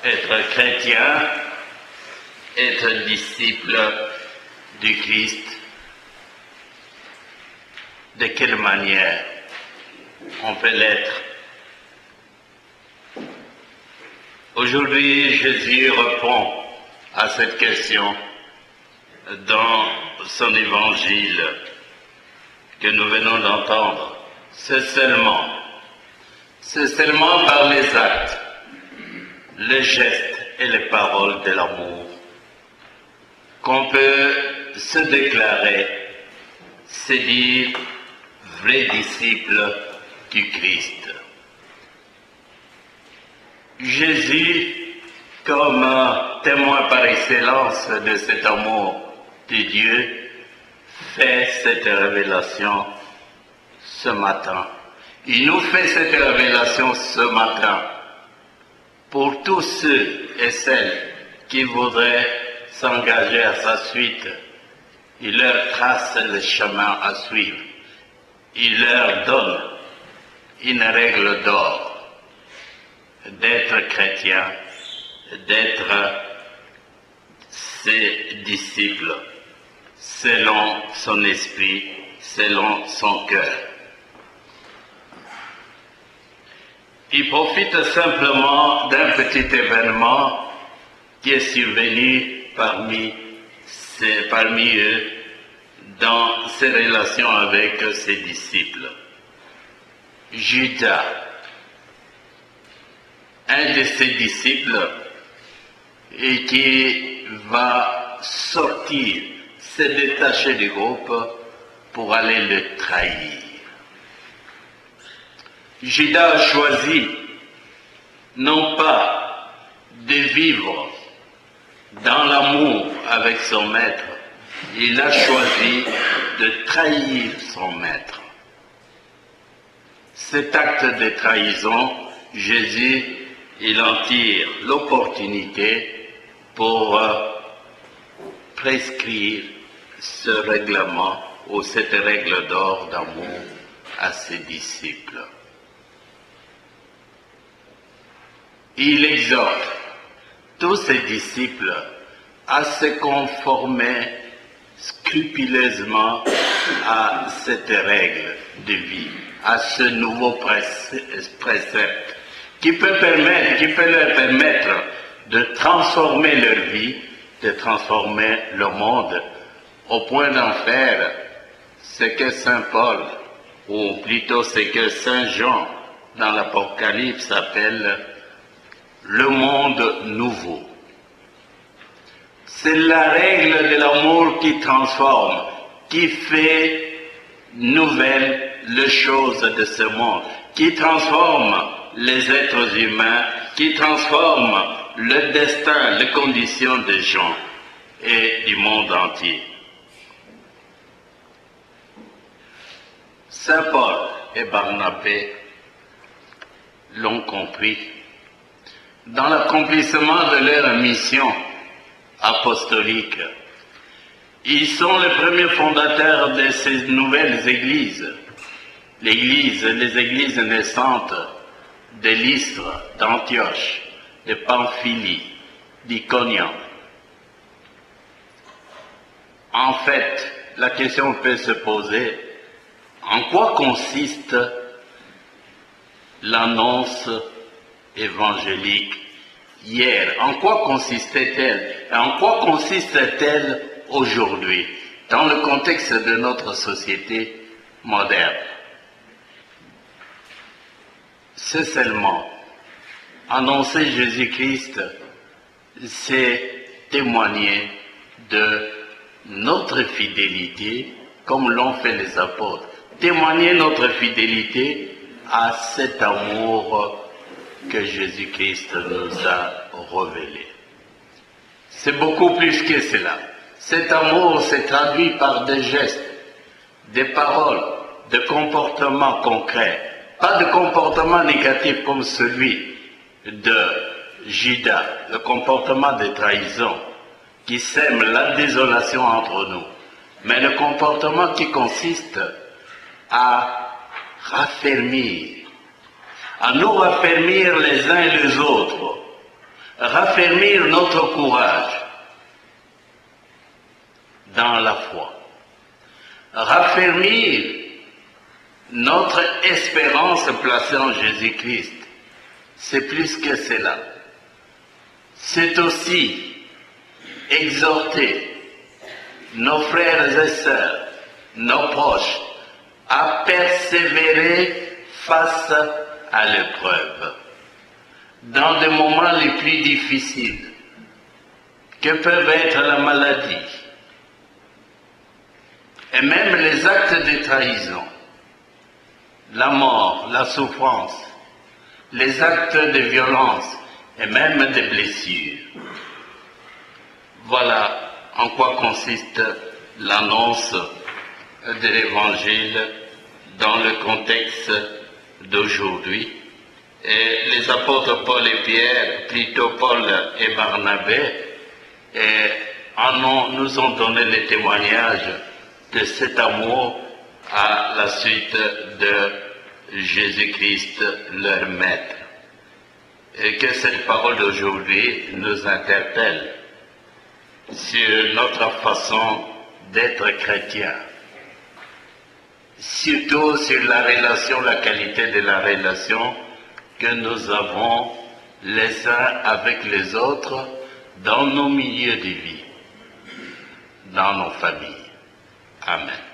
Être chrétien, être disciple du Christ, de quelle manière on peut l'être? Aujourd'hui, Jésus répond à cette question dans son évangile que nous venons d'entendre. C'est seulement par les actes, les gestes et les paroles de l'amour qu'on peut se déclarer, se dire vrai disciple du Christ. Jésus, comme témoin par excellence de cet amour de Dieu, fait cette révélation ce matin. Il nous fait cette révélation ce matin pour tous ceux et celles qui voudraient s'engager à sa suite. Il leur trace le chemin à suivre. Il leur donne une règle d'or d'être chrétien, d'être ses disciples selon son esprit, selon son cœur. Il profite simplement d'un petit événement qui est survenu parmi eux dans ses relations avec ses disciples. Judas, un de ses disciples, et qui va sortir, se détacher du groupe pour aller le trahir. Judas a choisi non pas de vivre dans l'amour avec son maître, il a choisi de trahir son maître. Cet acte de trahison, Jésus, il en tire l'opportunité pour prescrire ce règlement ou cette règle d'or d'amour à ses disciples. Il exhorte tous ses disciples à se conformer scrupuleusement à cette règle de vie, à ce nouveau précepte qui peut leur permettre de transformer leur vie, de transformer le monde, au point d'en faire ce que Saint Paul, ou plutôt ce que Saint Jean dans l'Apocalypse appelle le monde nouveau. C'est la règle de l'amour qui transforme, qui fait nouvelle les choses de ce monde, qui transforme les êtres humains, qui transforme le destin, les conditions des gens et du monde entier. Saint Paul et Barnabé l'ont compris. Dans l'accomplissement de leur mission apostolique, ils sont les premiers fondateurs de ces nouvelles églises. Les églises naissantes de Lystre, d'Antioche, de Pamphylie, d'Iconium. En fait, la question peut se poser, en quoi consiste l'annonce évangélique hier? En quoi consistait-elle? En quoi consiste-t-elle aujourd'hui dans le contexte de notre société moderne? C'est seulement annoncer Jésus-Christ, c'est témoigner de notre fidélité, comme l'ont fait les apôtres, témoigner notre fidélité à cet amour que Jésus-Christ nous a révélé. C'est beaucoup plus que cela. Cet amour s'est traduit par des gestes, des paroles, des comportements concrets. Pas de comportement négatif comme celui de Judas, le comportement de trahison qui sème la désolation entre nous, mais le comportement qui consiste à raffermir, à nous raffermir les uns et les autres, raffermir notre courage dans la foi, raffermir notre espérance placée en Jésus-Christ. C'est plus que cela. C'est aussi exhorter nos frères et sœurs, nos proches, à persévérer face à l'épreuve, dans des moments les plus difficiles, que peuvent être la maladie, et même les actes de trahison, la mort, la souffrance, les actes de violence et même des blessures. Voilà en quoi consiste l'annonce de l'Évangile dans le contexte d'aujourd'hui. Et les apôtres Paul et Pierre, plutôt Paul et Barnabé, nous ont donné le témoignage de cet amour à la suite de Jésus-Christ, leur Maître. Et que cette parole d'aujourd'hui nous interpelle sur notre façon d'être chrétien, surtout sur la relation, la qualité de la relation que nous avons les uns avec les autres dans nos milieux de vie, dans nos familles. Amen.